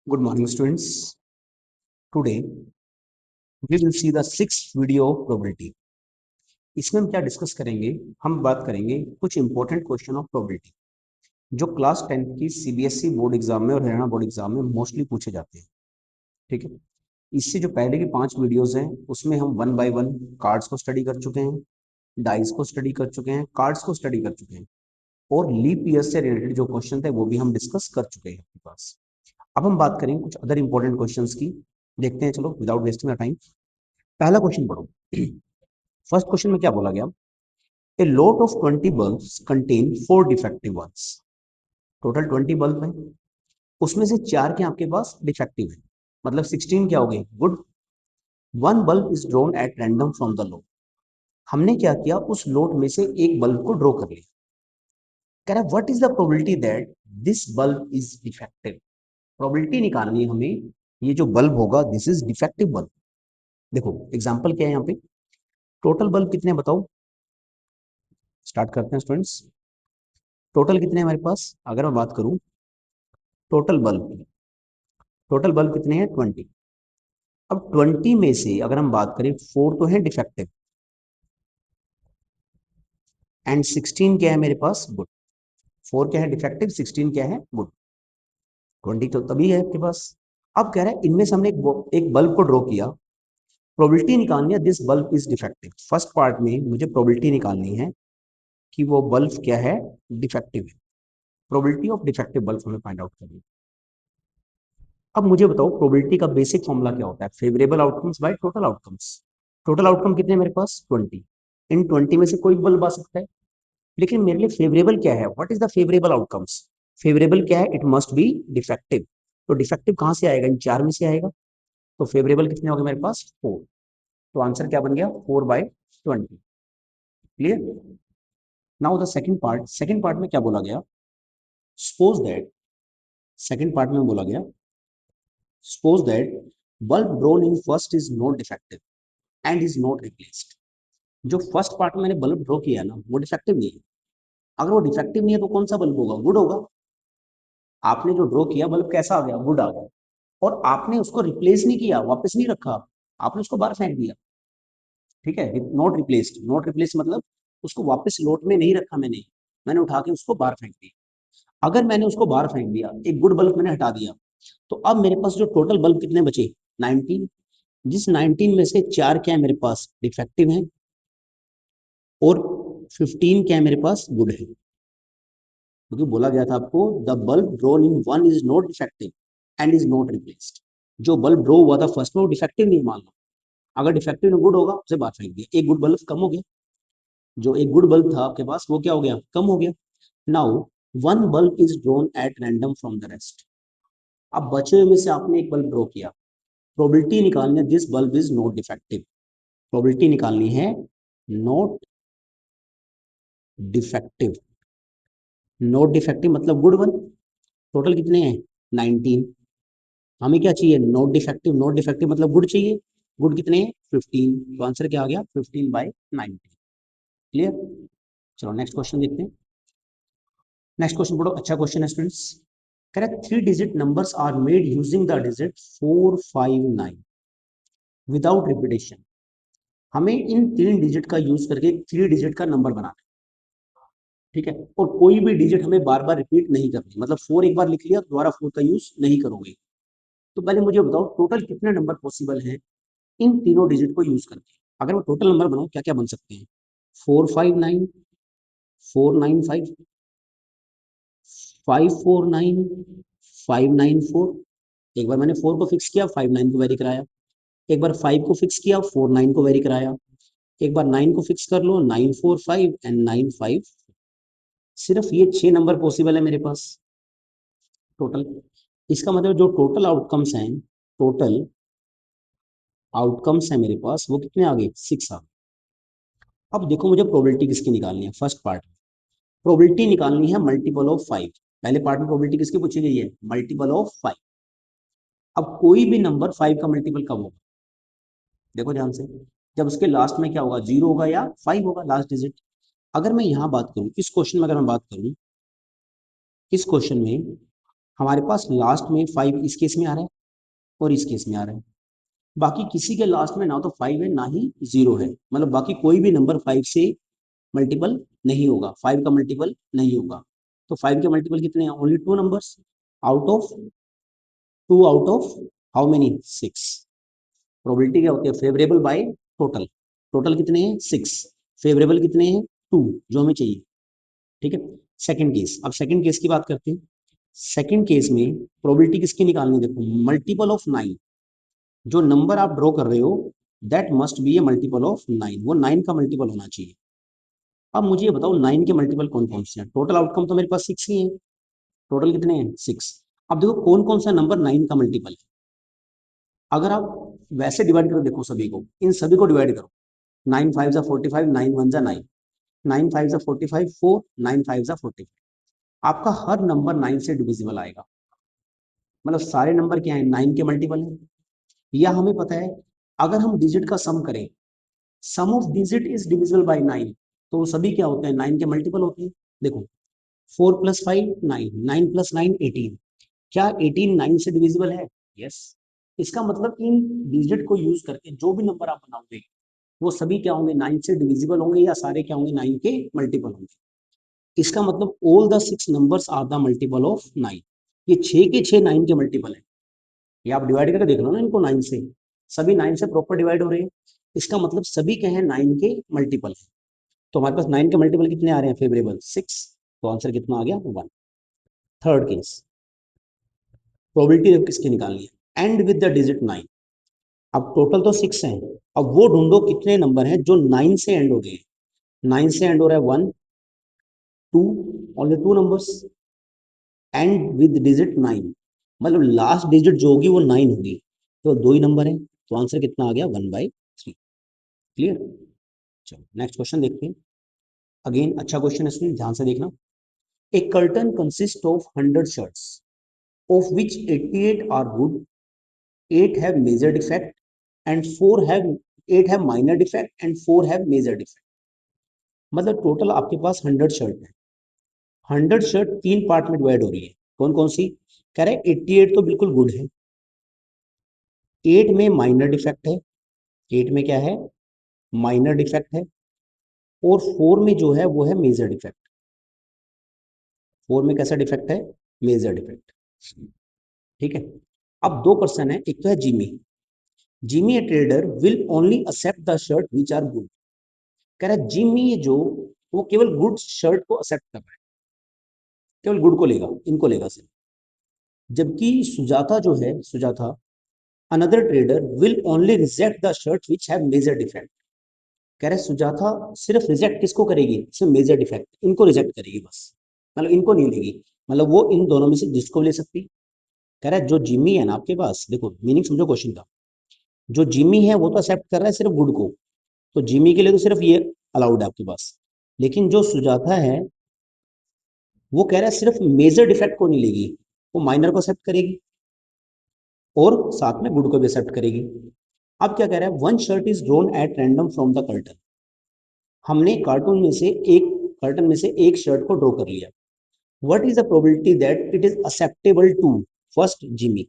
Good morning, students. Today we will see the sixth video of probability. इसमें हम क्या discuss करेंगे? हम बात करेंगे कुछ इंपॉर्टेंट क्वेश्चन ऑफ प्रोबेबिलिटी जो क्लास 10 की सीबीएसई बोर्ड एग्जाम में और हरियाणा बोर्ड एग्जाम में मोस्टली पूछे जाते हैं। ठीक है, इससे जो पहले की 5 वीडियोस हैं उसमें हम वन बाय वन कार्ड्स को स्टडी कर चुके हैं, डाइस को स्टडी कर चुके हैं, कार्ड्स को स्टडी कर चुके हैं और लीप ईयर से रिलेटेड जो क्वेश्चन थे वो भी हम डिस्कस कर चुके हैं आपके पास। अब हम बात करेंगे कुछ अदर इंपॉर्टेंट क्वेश्चंस की। देखते हैं, चलो विदाउट वेस्टिंग टाइम। पहला क्वेश्चन पढ़ो। फर्स्ट क्वेश्चन में क्या बोला गया? A lot of 20 bulbs contain 4 defective ones. Total 20 bulb है, उसमें से 4 के आपके पास डिफेक्टिव है, मतलब 16 क्या हो गए? Good. One bulb is drawn at random from the lot. हमने क्या किया, उस लॉट में से एक बल्ब को ड्रॉ कर लिया। कह रहा है what is the probability that this bulb is defective. Probability निकालनी है हमें, ये जो बल्ब होगा दिस इज डिफेक्टिव बल्ब। देखो एग्जांपल क्या है यहाँ पे, टोटल बल्ब कितने बताओ? स्टार्ट करते हैं स्टूडेंट्स। टोटल कितने हैं हमारे पास? अगर मैं बात करूं टोटल बल्ब, टोटल बल्ब कितने हैं? 20। अब 20 में से अगर हम बात करें 4 तो है डिफेक्टिव एंड 16 क्या है मेरे पास? गुड। 4 क्या है डिफेक्टिव, 16 क्या है? गुड। 20 तो तभी है आपके पास। अब कह रहा है इनमें से हमने एक बल्ब को ड्रॉ किया, प्रोबेबिलिटी निकालनी है this bulb is defective. First part में मुझे प्रोबेबिलिटी निकालनी है कि वो बल्ब क्या है? डिफेक्टिव है। प्रोबेबिलिटी ऑफ डिफेक्टिव बल्ब हमें फाइंड आउट करनी है। अब मुझे बताओ प्रोबेबिलिटी का बेसिक फॉर्मूला क्या होता है? Favourable outcomes by total outcomes. Total outcome कितने मेरे पास? 20। इन 20 में से कोई बल्ब आ सकता है, लेकिन मेरे लिए फेवरेबल क्या है? What is the favourable outcomes? Favourable क्या है? It must be defective. तो डिफेक्टिव कहां से आएगा? इन 4 में से आएगा। तो फेवरेबल कितने हो गए मेरे पास? 4। तो आंसर क्या बन गया? 4/20। Clear? Now the second part में क्या बोला गया? सपोज दैट, सेकंड पार्ट में बोला गया suppose that bulb drawn in first is not defective and is not replaced. जो फर्स्ट पार्ट में मैंने बल्ब ड्रॉ किया ना वो डिफेक्टिव नहीं है। अगर वो डिफेक्टिव नहीं है तो कौन सा बल्ब होगा? गुड होगा। आपने जो ड्रॉ किया बल्ब कैसा आ गया? गुड आ गया। और आपने उसको रिप्लेस नहीं किया, वापस नहीं रखा, आपने उसको बाहर फेंक दिया। ठीक है, नॉट रिप्लेस्ड, नॉट रिप्लेस मतलब उसको वापस लोट में नहीं रखा मैंने, मैंने उठा के उसको बाहर फेंक दिया। अगर मैंने उसको बाहर फेंक दिया, एक गुड बल्ब मैंने हटा दिया, तो अब मेरे पास जो टोटल बल्ब कितने बचे? 19। जिस 19 में से 4 क्या है मेरे पास? डिफेक्टिव है और 15 क्या है मेरे पास? गुड है। क्योंकि बोला गया था आपको the bulb drawn in one is not defective and is not replaced. जो बल्ब ड्रॉ हुआ था फर्स्ट में वो डिफेक्टिव नहीं, मान लो। अगर डिफेक्टिव गुड होगा उसे बाहर फेंक दिया, एक गुड बल्ब कम हो गया। जो एक गुड बल्ब था आपके पास वो क्या हो गया? कम हो गया। Now one bulb is drawn at random from the rest. अब बचे हुए में से आपने एक बल्ब ड्रॉ किया, प्रोबेबिलिटी निकालनी है this bulb is not defective. Probability निकालनी है नॉट डिफेक्टिव। नॉट डिफेक्टिव मतलब गुड वन। टोटल कितने हैं? 19। हमें क्या चाहिए? Not defective. नॉट डिफेक्टिव मतलब गुड चाहिए। गुड कितने हैं? 15। तो आंसर क्या आ गया? 15/19। क्लियर? चलो नेक्स्ट क्वेश्चन देखते हैं। नेक्स्ट क्वेश्चन पढ़ो, अच्छा क्वेश्चन है स्टूडेंट्स। कह रहा है 3 digit numbers are made using the digit 4, 5, 9 without repetition. हमें इन 3 डिजिट का यूज करके 3 डिजिट का नंबर बनाना है। ठीक है, और कोई भी डिजिट हमें बार बार रिपीट नहीं करनी, मतलब 4 एक बार लिख लिया दोबारा 4 का यूज नहीं करोगे। तो पहले मुझे बताओ टोटल कितने नंबर पॉसिबल हैं इन तीनों डिजिट को यूज करके? अगर मैं टोटल नंबर बनाऊं क्या क्या बन सकते हैं? 459, 495, 549, 594। एक बार मैंने 4 को फिक्स किया, 59 को वेरी कराया। एक बार 5 को फिक्स किया, 49 को वेरी कराया। एक बार 9 को फिक्स कर लो, 945 एंड 95। सिर्फ ये 6 नंबर पॉसिबल है मेरे पास टोटल। इसका मतलब जो टोटल आउटकम्स हैं, टोटल आउटकम्स है मेरे पास वो कितने आ गए? 6 आ गए। अब देखो मुझे प्रोबेबिलिटी किसकी निकालनी है? फर्स्ट पार्ट प्रोबेबिलिटी निकालनी है मल्टीपल ऑफ 5। पहले पार्ट में प्रोबेबिलिटी किसकी पूछी गई है? Multiple of 5। अब कोई भी नंबर 5 का मल्टीपल कब होगा? देखो ध्यान से, जब उसके लास्ट में क्या होगा? 0 होगा या 5 होगा, लास्ट डिजिट। अगर मैं यहाँ बात करूं, इस क्वेश्चन में अगर मैं बात करूं, इस क्वेश्चन में हमारे पास लास्ट में 5 इस केस में आ रहा है और इस केस में आ रहा है। बाकी किसी के लास्ट में ना तो 5 है ना ही 0 है, मतलब बाकी कोई भी नंबर 5 से मल्टीपल नहीं होगा, 5 का मल्टीपल नहीं होगा। तो 5 के मल्टीपल कितने हैं? Only 2 numbers out of 2 out of how many 6। Probability क्या होती है? Favourable by total. टोटल कितने हैं? 6। फेवरेबल कितने हैं? 2 जो हमें चाहिए। ठीक है। सेकंड केस, अब सेकंड केस की बात करते हैं। सेकंड केस में प्रोबेबिलिटी किसकी निकालनी है? देखो मल्टीपल ऑफ 9। जो नंबर आप ड्रॉ कर रहे हो that must be A multiple of 9, वो 9 का मल्टीपल होना चाहिए। अब मुझे ये बताओ 9 के मल्टीपल कौन कौन से हैं? टोटल आउटकम तो मेरे पास 6 ही है। टोटल कितने हैं? 6। अब देखो कौन कौन सा नंबर 9 का मल्टीपल है। अगर आप वैसे डिवाइड करो, देखो सभी को, इन सभी को डिवाइड करो। 9 5 जा 45, 9 1 जा 9, 9 5 जा 45, 4 9 5 जा 45। आपका हर नंबर 9 से डिविजिबल आएगा, मतलब सारे नंबर क्या है? 9 के मल्टीपल है। या हमें पता है अगर हम डिजिट का सम करें, sum of digit is divisible by 9, तो वो सभी क्या होते हैं? 9 के मल्टीपल होते हैं। देखो 4 + 5 9, 9 + 9 18। क्या 18 9 से डिविजिबल है? यस। इसका मतलब इन डिजिट को यूज करके जो भी नंबर आप बनाओगे वो सभी क्या होंगे? 9 से डिविजिबल होंगे, या सारे क्या होंगे? 9 के मल्टीपल होंगे। इसका मतलब all the 6 numbers are the multiple of 9। ये 6 के 6 9 के मल्टीपल है। ये आप डिवाइड करके देख लो ना इनको 9 से, सभी 9 से प्रॉपर डिवाइड हो रहे हैं। इसका मतलब सभी क्या है? 9 के मल्टीपल है। तो हमारे पास 9 के मल्टीपल कितने आ रहे हैं? फेवरेबल 6। तो आंसर कितना आ गया? 1। थर्ड केस, प्रोबेबिलिटी किसकी निकालनी है? And with the digit 9। अब टोटल तो 6 हैं, अब वो ढूंढो कितने नंबर हैं जो 9 से एंड हो गए। 9 से एंड हो रहा है 1 2, only 2 numbers. And with digit 9, मतलब लास्ट डिजिट जो होगी वो 9 होगी, तो 2 ही नंबर है। तो आंसर कितना आ गया? 1/3। क्लियर? चलो नेक्स्ट क्वेश्चन देखते हैं। अगेन अच्छा क्वेश्चन है, इसमें ध्यान से देखना। A curtain consist of 100 shirts of which 88 are good, 8 have major defect and 4 have 8 have minor defect and 4 have major defect। मतलब टोटल आपके पास 100 शर्ट है। 100 शर्ट 3 पार्ट में डिवाइड हो रही है। कौन कौन सी? कह रहे 88 तो बिल्कुल गुड है, 8 में माइनर डिफेक्ट है, 8 में क्या है? माइनर डिफेक्ट है, और 4 में जो है वो है मेजर डिफेक्ट। 4 में कैसा डिफेक्ट है? Major defect. ठीक है। अब दो पर्सन है, एक तो है Jimmy. Jimmy a trader will only accept the shirt which are good. कह रहा है जिमी जो, वो केवल गुड शर्ट को एक्सेप्ट कर रहा है, केवल गुड को लेगा, इनको लेगा सिर्फ। जबकि सुजाता जो है, Sujata another trader will only reject the shirt which have major defect. कह रहे सुजाता सिर्फ रिजेक्ट किसको करेगी? सिर्फ मेजर डिफेक्ट, इनको रिजेक्ट करेगी बस, मतलब इनको नहीं लेगी। मतलब वो इन दोनों में से जिसको ले सकती। कह रहा है जो जिमी है ना आपके पास, देखो मीनिंग समझो क्वेश्चन का। जो जिमी है वो तो एक्सेप्ट कर रहा है सिर्फ गुड को, तो जिमी के लिए तो सिर्फ ये अलाउड है आपके पास। लेकिन जो सुजाता है वो कह रहा है सिर्फ मेजर डिफेक्ट को नहीं लेगी, वो माइनर को एक्सेप्ट करेगी और साथ में गुड को भी एक्सेप्ट करेगी। अब क्या कह रहा है? One shirt is drawn at random from the curtain. हमने कार्टून में से एक, कर्टन में से एक शर्ट को ड्रॉ कर लिया। What is the probability that it is acceptable to first Jimmy.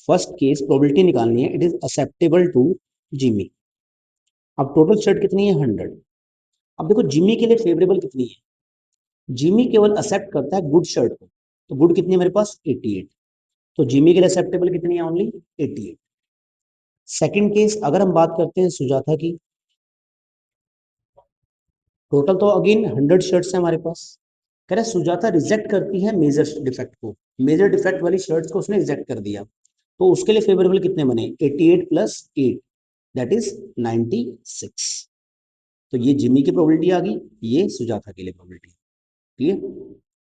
First case probability निकालनी है, it is acceptable to Jimmy. अब टोटल शर्ट कितनी है? 100। अब देखो जिमी के लिए फेवरेबल कितनी है? जिमी केवल एक्सेप्ट करता है गुड शर्ट को, तो गुड कितनी है मेरे पास? 88। तो जिमी के लिए एक्सेप्टेबल कितनी है? ओनली 88। सेकंड केस अगर हम बात करते हैं सुजाता की, टोटल तो अगेन 100 शर्ट्स है हमारे पास। कह रहा है सुजाता रिजेक्ट करती है मेजर डिफेक्ट को, मेजर डिफेक्ट वाली शर्ट्स को उसने रिजेक्ट कर दिया, तो उसके लिए फेवरेबल कितने बने? 88 + 8 दैट इज 96। तो ये जिमी की प्रोबेबिलिटी आ गई, ये सुजाता के लिए प्रोबेबिलिटी। क्लियर?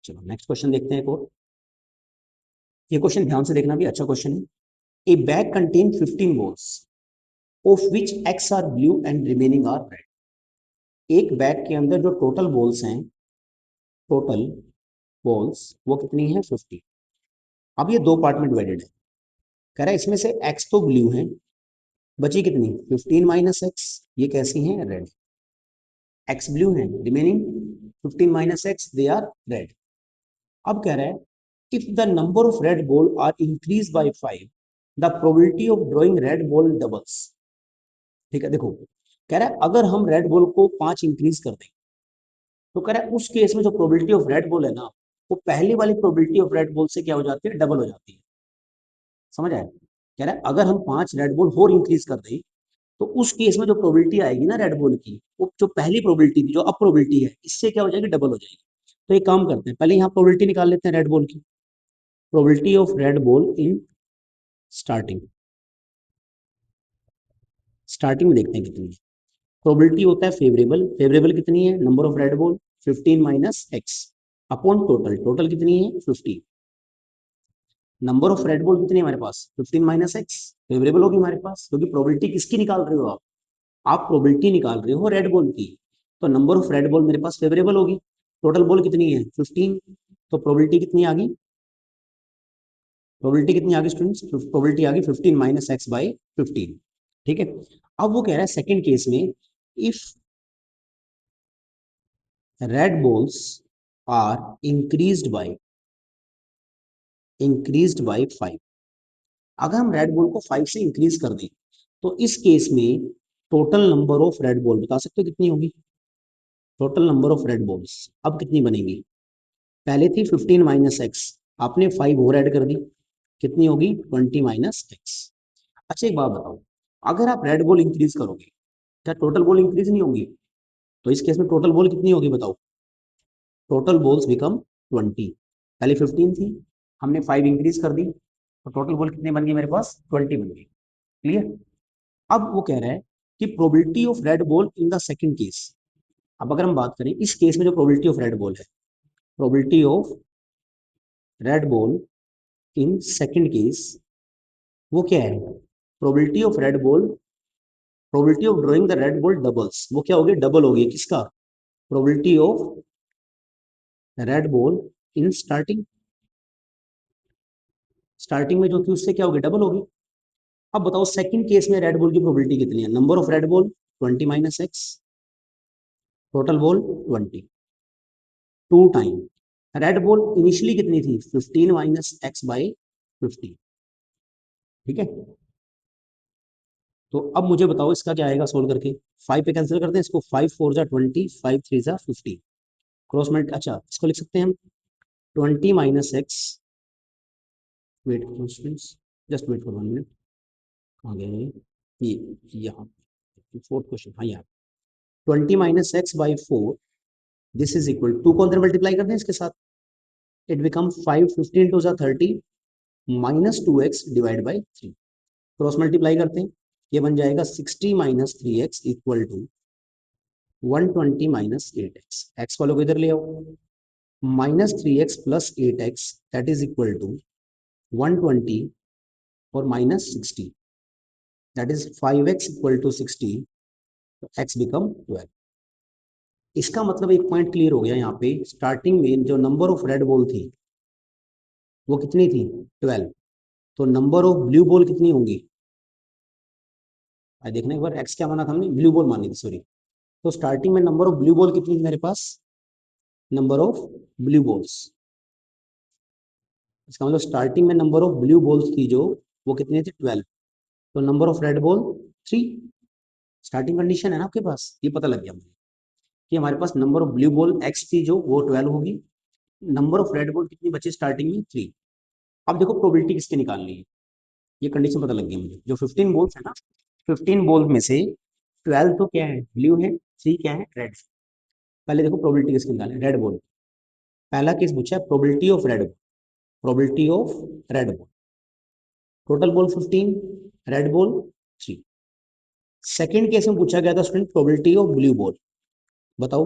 चलो नेक्स्ट क्वेश्चन देखते हैं एक और। ये क्वेश्चन ध्यान से देखना, भी अच्छा क्वेश्चन है। A bag contain 15 balls of which X are blue and remaining are red. एक बैग के अंदर जो टोटल बॉल्स हैं, टोटल बॉल्स वो कितनी है? 50। अब ये दो पार्ट में डिवाइडेड है। कह रहा है इसमें से एक्स तो ब्लू है, बची कितनी? 15 - एक्स, ये कैसी हैं? रेड। एक्स ब्लू है, remaining 15 - X they are red. अब कह रहा है if the number of red ball are increase by 5 the probability of drawing red ball doubles. ठीक है, देखो कह रहा है अगर हम रेड बॉल को 5 इंक्रीज कर दें तो कह रहा है उस केस में जो प्रोबेबिलिटी ऑफ रेड बॉल है ना, वो पहली वाली प्रोबेबिलिटी ऑफ रेड बॉल से क्या हो जाती है, डबल हो जाती है। समझ आया? कह रहा है अगर हम 5 रेड बॉल और इंक्रीज कर दें तो उस केस में जो प्रोबेबिलिटी आएगी ना रेड बॉल की, वो जो पहली प्रोबेबिलिटी थी, जो अब प्रोबेबिलिटी है, इससे क्या हो जाएगी, डबल हो जाएगी। तो एक काम करते हैं, पहले यहाँ प्रोबेबिलिटी निकाल लेते हैं रेड बॉल की। Probability of red ball in starting, starting में देखते हैं कितनी है। प्रोबेबिलिटी होता है फेवरेबल, फेवरेबल कितनी है, number of red ball 15 minus x upon total, total कितनी है 50। नंबर ऑफ रेड बॉल कितनी है हमारे पास, 15 माइनस एक्स, फेवरेबल होगी हमारे पास, क्योंकि प्रोबेबिलिटी किसकी निकाल रहे हो आप प्रोबेबिलिटी निकाल रहे हो रेड बॉल की। तो नंबर ऑफ रेड बॉल मेरे पास फेवरेबल होगी। टोटल बॉल कितनी है 15, तो प्रोबेबिलिटी कितनी आ गई, प्रोबेबिलिटी कितनी आ गई स्टूडेंट्स, प्रोबेबिलिटी आ गई 15 माइनस एक्स बाई 15। ठीक है, अब वो कह रहा है सेकंड केस में, if red balls are increased by 5, अगर हम रेड बॉल को 5 से इंक्रीज कर दें तो इस केस में total number of red ball बता सकते हो कितनी होगी, total number of red balls अब कितनी बनेगी, पहले थी 15 माइनस एक्स, आपने 5 और ऐड कर दी, कितनी होगी 20 माइनस एक्स। अच्छा एक बात बताओ, अगर आप रेड बॉल इंक्रीज करोगे क्या टोटल बॉल इंक्रीज नहीं होगी, तो इस केस में टोटल बॉल कितनी होगी बताओ, टोटल बॉल्स बिकम 20। पहले 15 थी, हमने 5 इंक्रीज कर दी, तो टोटल बॉल कितने बन गई मेरे पास, 20 बन गई। क्लियर? अब वो कह रहा है कि probability of red ball in the second case. अब अगर हम बात करें इस केस में जो प्रोबेबिलिटी ऑफ रेड बॉल है, probability of red ball in second case, वो क्या है, probability of red ball, probability of drawing the red ball doubles, वो क्या हो गया, डबल हो गया किसका, probability of red ball in starting, starting में जो थी उससे क्या हो गया, डबल हो गई। अब बताओ सेकंड केस में रेड बॉल की प्रोबेबिलिटी कितनी है, number of red ball 20 minus x, total ball 20, to time red ball initially कितनी थी 15 माइनस एक्स बाई 50। ठीक है, तो अब मुझे बताओ इसका क्या आएगा सोल्व करके, 5 पे कैंसिल करते हैं इसको, 5 4 जा 20, 5 3 जा 50, क्रॉस मल्टी, अच्छा इसको लिख सकते हैं हम 20 minus x, wait students, just wait for 1 minute, कहाँ गए ये, यहाँ फोर्थ क्वेश्चन, हाँ यहाँ 20 minus x by 4, this is equal to को अंदर मल्टीप्लाई करते हैं इसके साथ, इट बिकम 5, 15 टू जा 30 minus 2x divide by 3, cross multiply करते हैं, ये बन जाएगा 60 minus 3x equal to 120 minus 8x, x वालों को इधर ले आओ, minus 3x plus 8x that is equal to 120 और minus 60, that is 5x equal to 60, तो x बिकम 12। इसका मतलब एक पॉइंट क्लियर हो गया, यहाँ पे स्टार्टिंग में जो नंबर ऑफ रेड बॉल थी वो कितनी थी 12, तो नंबर ऑफ ब्लू बॉल कितनी होंगी, देखना एक बार, एक्स क्या माना था हमने, ब्लू बॉल मानी थी सॉरी, तो स्टार्टिंग में नंबर ऑफ ब्लू बॉल कितनी थी मेरे पास, नंबर ऑफ ब्लू बॉल्स, इसका मतलब स्टार्टिंग में नंबर ऑफ ब्लू बॉल्स थी जो, वो कितनी थी 12, तो number of red ball 3, starting condition है ना आपके पास, ये पता लग गया मुझे कि हमारे पास number of blue ball x थी जो वो 12 होगी, नंबर ऑफ रेड बॉल कितनी बची स्टार्टिंग में 3। अब देखो प्रोबेबिलिटी किसकी निकालनी है, ये कंडीशन पता लग गई मुझे, जो 15 बॉल्स है ना, 15 बॉल में से 12 तो क्या है ब्लू है, 3 क्या है रेड। पहले देखो प्रोबेबिलिटी किसकी निकालनी, रेड बॉल, पहला केस पूछा है probability of red ball, probability of red ball, total ball 15, red ball 3। Second case में पूछा गया था student probability of blue ball, बताओ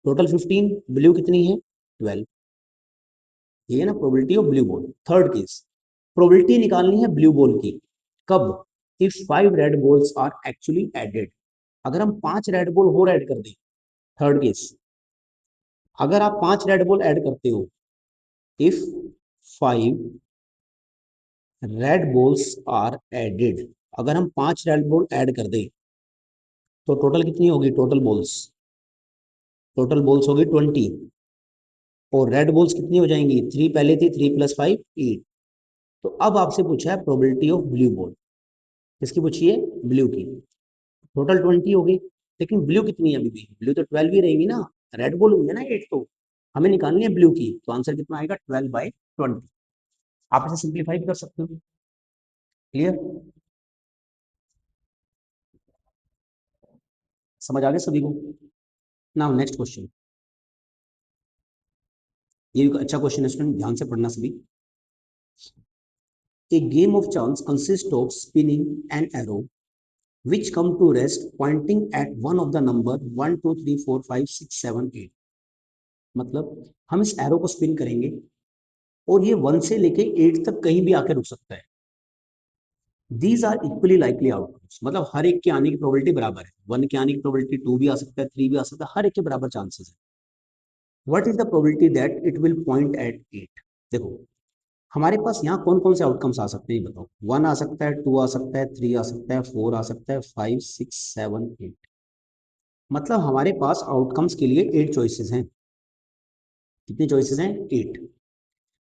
टोटल 15, ब्लू कितनी है 12, ये है ना probability of blue ball. Third case, probability निकालनी है ब्लू बॉल की, कब, if 5 red balls are actually added, अगर हम 5 रेड बॉल और ऐड कर दें, थर्ड केस, अगर आप 5 रेड बॉल ऐड करते हो, if 5 red balls are added, अगर हम 5 रेड बॉल ऐड कर दें तो टोटल कितनी होगी, टोटल बॉल्स होगी 20, और रेड बॉल्स कितनी हो जाएंगी, 3 पहले थी, 3 + 5 8। तो अब आपसे पूछा है प्रोबेबिलिटी ऑफ ब्लू बॉल, किसकी पूछी है, ब्लू की। टोटल 20 हो गई, लेकिन ब्लू कितनी है, अभी भी ब्लू तो 12 ही रहेंगी ना, रेड बॉल हुई है ना 8, तो हमें निकालनी है ब्लू की, तो आंसर कितना आएगा, 12/20। आप इसे सिंप्लीफाई भी कर सकते हो। क्लियर, समझ आ गया सभी को। नाउ नेक्स्ट क्वेश्चन, ये भी अच्छा क्वेश्चन है स्टूडेंट, ध्यान से पढ़ना सभी। A game of chance consists of spinning an arrow which come to rest pointing at one of the number 1 2 3 4 5 6 7 8। मतलब हम इस एरो को स्पिन करेंगे और ये 1 से लेके 8 तक कहीं भी आके रुक सकता है। These are equally likely outcomes, मतलब हर एक के आने की प्रोबेबिलिटी बराबर है, 1 के आने की प्रोबेबिलिटी 2 भी आ सकता है, 3 भी आ सकता है, हर एक के बराबर चांसेस है। What is the probability that it will point at 8। देखो हमारे पास यहाँ कौन कौन से आउटकम्स आ सकते हैं, बताओ। 1 आ सकता है, 2 आ सकता है, 3 आ सकता है, 4 आ सकता है, 5 6 7 8। मतलब हमारे पास आउटकम्स के लिए 8 चॉइसेस हैं। कितनी चॉइसेस हैं, 8।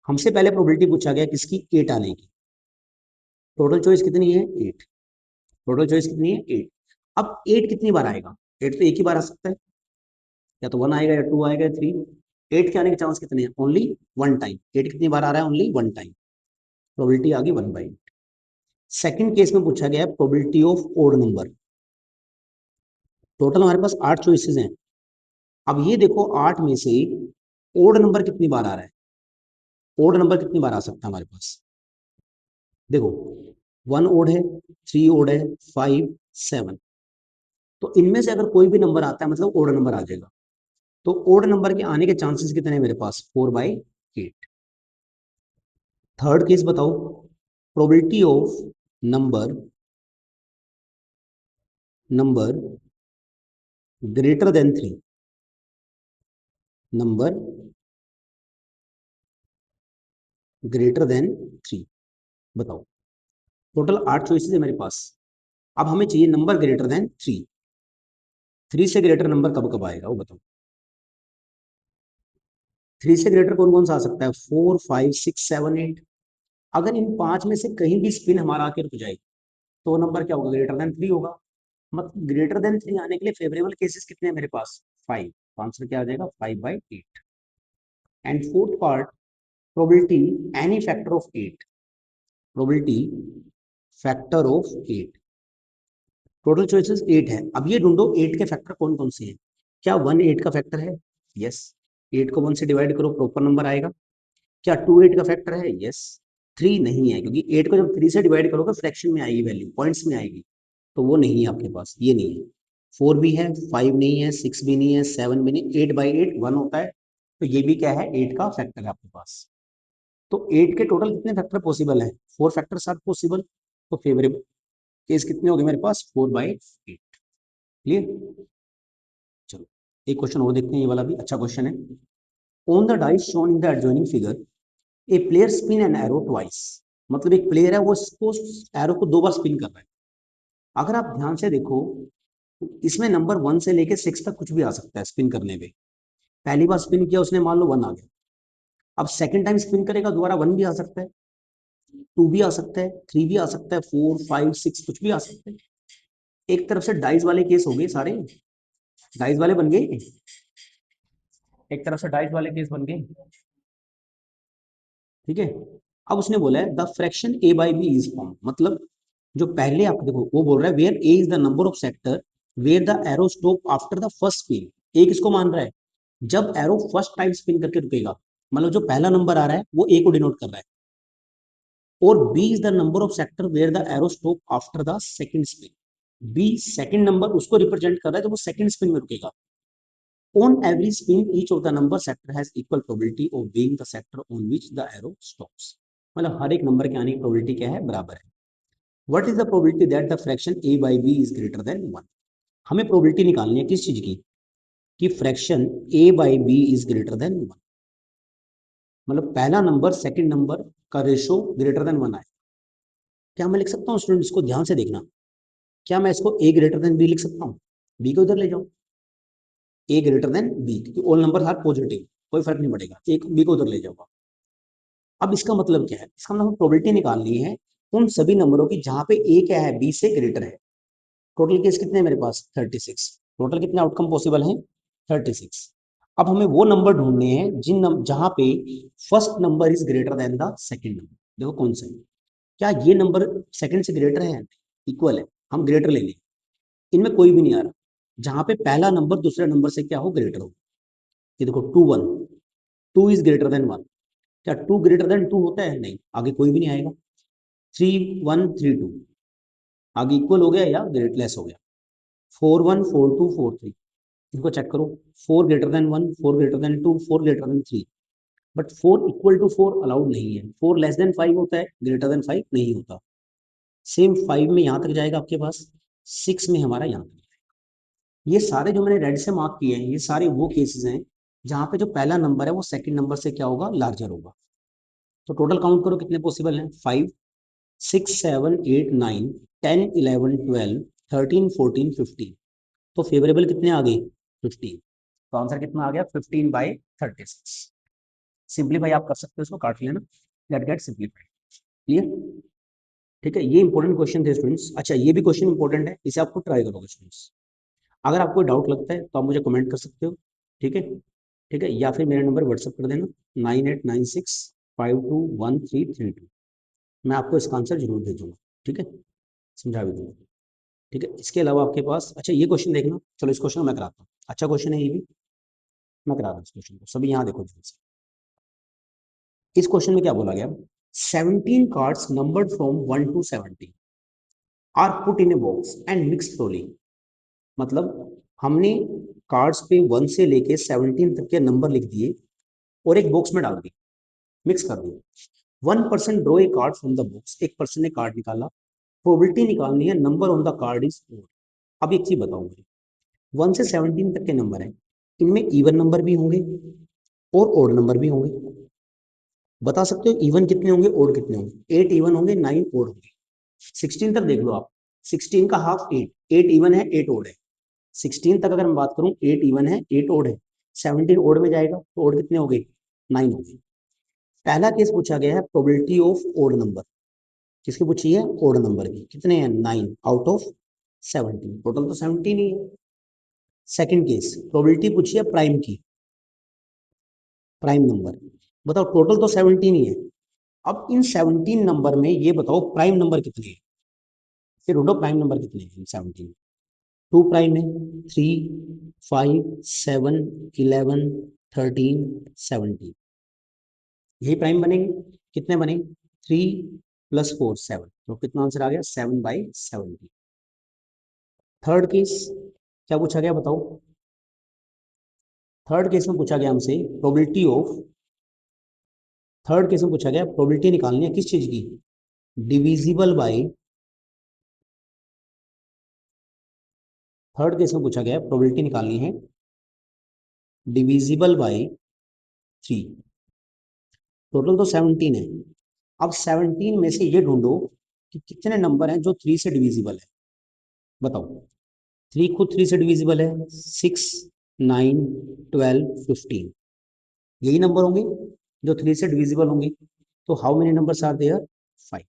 हमसे पहले प्रोबेबिलिटी पूछा गया किसकी, 8 आने की। टोटल चॉइस कितनी है, 8। टोटल चॉइस कितनी है, 8। अब 8 कितनी बार आएगा, 8 तो एक ही बार आ सकता है, या तो 1 आएगा या 2 आएगा या 3। 8 के आने के चांस कितने हैं, ओनली 1 टाइम। 8 कितनी बार आ रहा है, ओनली 1 टाइम। प्रोबेबिलिटी आ गई 1/8। सेकंड केस में पूछा गया है probability of odd number. Total हमारे पास 8 चॉइसेस हैं। अब ये देखो 8 में से ओड नंबर कितनी बार आ रहा है, ओड नंबर कितनी बार आ सकता है हमारे पास। देखो 1 ओड है, 3 ओड है, 5 7। तो इनमें से अगर कोई भी नंबर आता है मतलब ओड नंबर आ जाएगा। तो ओड नंबर के आने के चांसेस कितने हैं मेरे पास, 4/8। थर्ड केस बताओ, probability of number number greater than 3। Number greater than 3, बताओ। टोटल 8 चॉइसेस है मेरे पास। अब हमें चाहिए नंबर ग्रेटर देन 3। 3 से ग्रेटर नंबर कब कब आएगा वो बताओ। 3 से ग्रेटर कौन कौन सा आ सकता है, 4 5 6 7 8। अगर इन 5 में से कहीं भी स्पिन हमारा आके रुक जाए तो वो नंबर क्या होगा, ग्रेटर देन 3 होगा। मतलब ग्रेटर देन 3 आने के लिए फेवरेबल केसेस कितने हैं मेरे पास, 5। तो आंसर क्या आ जाएगा, 5/8। And fourth part, probability any factor of 8। Probability factor of 8। Total choices 8 है। अब ये ढूंढो 8 के फैक्टर कौन कौन से हैं। क्या 1 8 का फैक्टर है, यस। 8 को 1 से डिवाइड करो प्रॉपर नंबर आएगा। क्या 2 8 का फैक्टर है, यस। 3 नहीं है, क्योंकि 8 को जब 3 से डिवाइड करोगे फ्रैक्शन में आएगी वैल्यू, पॉइंट्स में आएगी, तो वो नहीं है आपके पास, ये नहीं है। 4 भी है, 5 नहीं है, 6 भी नहीं है, 7 भी नहीं। 8/8 1 होता है, तो ये भी क्या है, 8 का फैक्टर है आपके पास। तो 8 के टोटल कितने फैक्टर पॉसिबल है, 4 फैक्टर्स आर पॉसिबल। तो फेवरेबल केस कितने हो गए मेरे पास, 4/8। क्लियर, चलो एक क्वेश्चन और देखते हैं, ये वाला भी अच्छा क्वेश्चन है। On the dice shown in the adjoining figure A player spin an arrow twice. मतलब एक प्लेयर है वो इसको एरो को 2 बार स्पिन कर रहा है। अगर आप ध्यान से देखो तो इसमें नंबर 1 से लेके 6 तक कुछ भी आ सकता है स्पिन करने पे। पहली बार स्पिन किया उसने, मान लो 1 आ गया। अब सेकंड टाइम स्पिन करेगा दोबारा 1 भी आ सकता है, 2 भी आ सकता है, 3 भी आ सकता है, 4 5 6 कुछ भी आ सकता है। एक तरफ से डाइस वाले केस हो गए सारे, डाइस वाले बन गए, एक तरफ से डाइस वाले केस बन गए। ठीक है। अब उसने बोला है the fraction a/b is form. मतलब जो पहले आप देखो वो बोल रहा है where a is the number of sector where the arrow stop after the first spin. A किसको मान रहा है, जब एरो फर्स्ट टाइम स्पिन करके रुकेगा, मतलब जो पहला नंबर आ रहा है वो ए को डिनोट कर रहा है। और B is the number of sector where the arrow stop after the second spin. B second number उसको रिप्रेजेंट कर रहा है जब वो सेकंड स्पिन में रुकेगा। On every spin, each of the number sector has equal probability of being the sector on which the arrow stops. मतलब हर एक नंबर के आने की प्रोबेबिलिटी क्या है, बराबर है। What is the probability that the fraction a/b is greater than 1? हमें प्रोबेबिलिटी निकालनी है किस चीज की, कि fraction a/b is greater than 1। मतलब पहला नंबर सेकंड नंबर का रेशो ग्रेटर देन 1 आए। क्या मैं लिख सकता हूँ स्टूडेंट, इसको ध्यान से देखना। क्या मैं इसको a ग्रेटर देन b लिख सकता हूँ, b को उधर ले जाओ, a ग्रेटर देन b, क्योंकि ऑल नंबर आर पॉजिटिव, कोई फर्क नहीं पड़ेगा, एक बी को उधर ले जाऊंगा। अब इसका मतलब क्या है, इसका मतलब प्रोबेबिलिटी निकालनी है उन सभी नंबरों की जहां पे ए क्या है, बी से ग्रेटर है। टोटल केस कितने हैं मेरे पास, 36। टोटल कितने आउटकम पॉसिबल हैं, 36। अब हमें वो नंबर ढूंढने हैं जहां पे first number is greater than the second number. देखो कौन सा है, क्या ये नंबर सेकंड से ग्रेटर है, इक्वल है, हम ग्रेटर ले लें। इनमें कोई भी नहीं आ रहा जहां पे पहला नंबर दूसरे नंबर से क्या हो, ग्रेटर हो। ये देखो 2 1, 2 इज ग्रेटर देन 1। क्या 2 ग्रेटर देन 2 होता है, नहीं, आगे कोई भी नहीं आएगा। 3 1 3 2 आगे इक्वल हो गया या ग्रेट लेस हो गया। 4 1 4 2 4 3, इनको चेक करो। 4 greater than 1, 4 greater than 2, 4 greater than 3। But 4 equal to 4 allowed नहीं है। 4 लेस देन 5 होता है, ग्रेटर देन 5 नहीं होता। सेम 5 में यहां तक जाएगा आपके पास, 6 में हमारा यहाँ तक। ये सारे जो मैंने रेड से मार्क किए हैं, ये सारे वो केसेस हैं जहां पे जो पहला नंबर है वो सेकंड नंबर से क्या होगा, लार्जर होगा। तो टोटल काउंट करो कितने पॉसिबल हैं, 5 6 7 8 9 10 11 12 13 14 15। तो फेवरेबल कितने आ गए, 15। तो आंसर कितना आ गया, 15/36। सिंपलीफाई आप कर सकते हो, इसको काट लेना, लेट गेट सिंपलीफाई। क्लियर, ठीक है। ये इंपॉर्टेंट क्वेश्चन थे स्टूडेंट्स। अच्छा ये भी क्वेश्चन इंपॉर्टेंट है, इसे आपको ट्राई करोगे स्टूडेंट्स। अगर आपको डाउट लगता है तो आप मुझे कमेंट कर सकते हो, ठीक है, ठीक है, या फिर मेरा नंबर व्हाट्सअप कर देना, 9896521332। मैं आपको इसका आंसर जरूर भेजूंगा, ठीक है, समझा भी दूंगा, ठीक है। इसके अलावा आपके पास, अच्छा ये क्वेश्चन देखना, चलो इस क्वेश्चन को मैं कराता हूँ, अच्छा क्वेश्चन है ये भी, मैं करा रहा हूँ इस क्वेश्चन को। सभी यहाँ देखो ध्यान से। इस क्वेश्चन में क्या बोला गया, 17 cards numbered from 1 to 70 are put in a box and mix slowly. मतलब हमने कार्ड्स पे 1 से लेके 17 तक के नंबर लिख दिए और एक बॉक्स में डाल दिए, मिक्स कर दिया। 1 person draw a card from the box, एक पर्सन ने कार्ड निकाला, प्रोबेबिलिटी निकालनी है number on the card is 4। अब एक चीज बताऊं मुझे, 1 से 17 तक के नंबर हैं, इनमें इवन नंबर भी होंगे और ओड नंबर भी होंगे। बता सकते हो इवन कितने होंगे, ओड कितने होंगे, 8 इवन होंगे, 9 ओड होंगे। 16 तक देख लो आप, 16 का हाफ 8, 8 इवन है 8 ओड है। 16 तक अगर मैं बात करूं, 8 इवन है 8 ओड है, 17 ओड में जाएगा तो ओड कितने हो गए, 9 हो गए। पहला केस पूछा गया है प्रोबेबिलिटी ऑफ ओड नंबर, किसकी पूछी है, ओड नंबर की, कितने हैं 9 आउट ऑफ 17, टोटल तो 17 ही है। सेकंड केस प्रोबेबिलिटी पूछी है प्राइम की, प्राइम नंबर, बताओ टोटल तो 17 ही है। अब इन 17 नंबर में ये बताओ प्राइम नंबर कितने हैं, फिर ढूंढो प्राइम नंबर कितने हैं इन 17। 2 प्राइम है, 3 5 7 11 13 17, यही प्राइम बनेंगे। कितने बने, 3 + 4 7, तो कितना आंसर आ गया, 7/70। थर्ड केस क्या पूछा गया बताओ, थर्ड केस में पूछा गया हमसे प्रोबेबिलिटी ऑफ, थर्ड केस में पूछा गया प्रोबेबिलिटी निकालनी है किस चीज की, डिविजिबल बाय, थर्ड केस में पूछा गया प्रोबेबिलिटी निकालनी है डिविजिबल बाय 3। टोटल तो 17 है। अब 17 में से ये ढूंढो कि कितने नंबर हैं जो 3 से डिविजिबल है, बताओ। 3 खुद 3 से डिविजिबल है, 6 9 12 15, यही नंबर होंगे जो 3 से डिविजिबल होंगे। तो how many numbers are there, 5।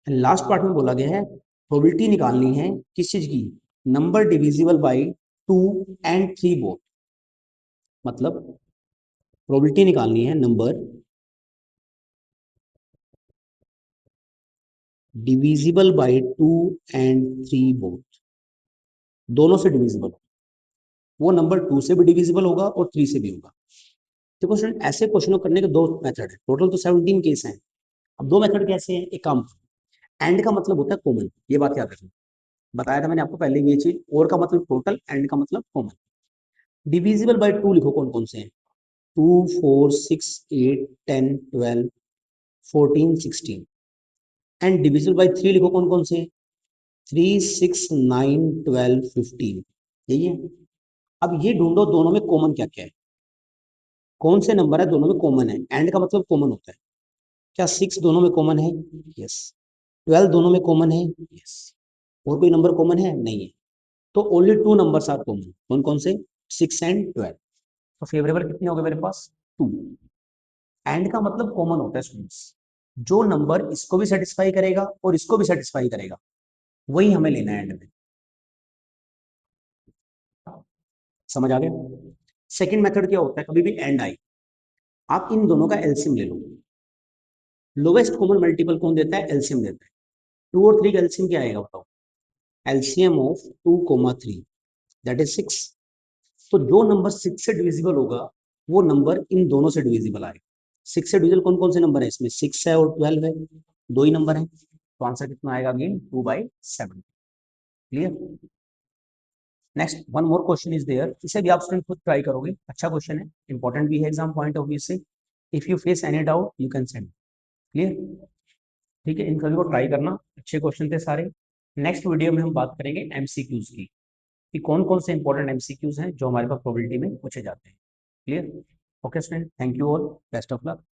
Last part में बोला गया है प्रोबेबिलिटी निकालनी है किस चीज की, number divisible by 2 and 3 both. मतलब प्रोबेबिलिटी निकालनी है number divisible by 2 and 3 both, दोनों से डिविजिबल। वो नंबर 2 से भी डिविजिबल होगा और 3 से भी होगा। देखो स्टूडेंट ऐसे क्वेश्चनों करने के दो मेथड है, टोटल तो 17 केस हैं। अब दो मेथड कैसे हैं, एक काम, एंड का मतलब होता है कॉमन, ये बात याद रखना, बताया था मैंने आपको पहले भी ये चीज, और का मतलब टोटल, एंड का मतलब कॉमन। डिविजिबल बाय 2 लिखो कौन कौन से हैं, 2 4 6 8 10 12 14 16। एंड डिविजिबल बाय 3 लिखो कौन कौन से हैं, 3 6 9 12 15, यही है। अब ये ढूंढो दोनों में कॉमन क्या क्या है, कौन से नंबर है दोनों में कॉमन है, एंड का मतलब कॉमन होता है। क्या 6 दोनों में कॉमन है, यस। 12 दोनों में कॉमन है, यस। और कोई नंबर कॉमन है, नहीं है। तो ओनली 2 नंबर्स आर कॉमन, कौन कौन से, 6 एंड 12। तो फेवरेबल कितने हो गए मेरे पास 2। एंड का मतलब कॉमन होता है स्टूडेंट्स, जो नंबर इसको भी सेटिस्फाई करेगा और इसको भी सेटिस्फाई करेगा वही हमें लेना है एंड में। समझ आ गया। सेकंड मेथड क्या होता है, कभी भी एंड आई आप इन दोनों का एलसीएम ले लो। लोवेस्ट कॉमन मल्टीपल कौन देता है, एलसीएम देता है। 2 और 3 का एलसीएम क्या आएगा बताओ, एलसीएम ऑफ 2, 3 दैट इज 6। तो जो नंबर 6 से डिविजिबल होगा वो नंबर इन दोनों से डिविजिबल आएगा। 6 से डिविजिबल कौन कौन से नंबर है इसमें, 6 है और 12 है, दो ही नंबर है, तो आंसर कितना आएगा again 2/7। Clear. Next one more question is there, इसे भी आप स्टूडेंट खुद ट्राई करोगे, अच्छा क्वेश्चन है, इंपॉर्टेंट भी है एग्जाम पॉइंट ऑफ व्यू से। If you face any doubt you can send. Clear. ठीक है, इन सभी को ट्राई करना, अच्छे क्वेश्चन थे सारे। नेक्स्ट वीडियो में हम बात करेंगे एमसीक्यूज की, कि कौन कौन से इंपॉर्टेंट एमसीक्यूज हैं जो हमारे पास प्रोबेबिलिटी में पूछे जाते हैं। Clear. Okay student, thank you all, best of luck.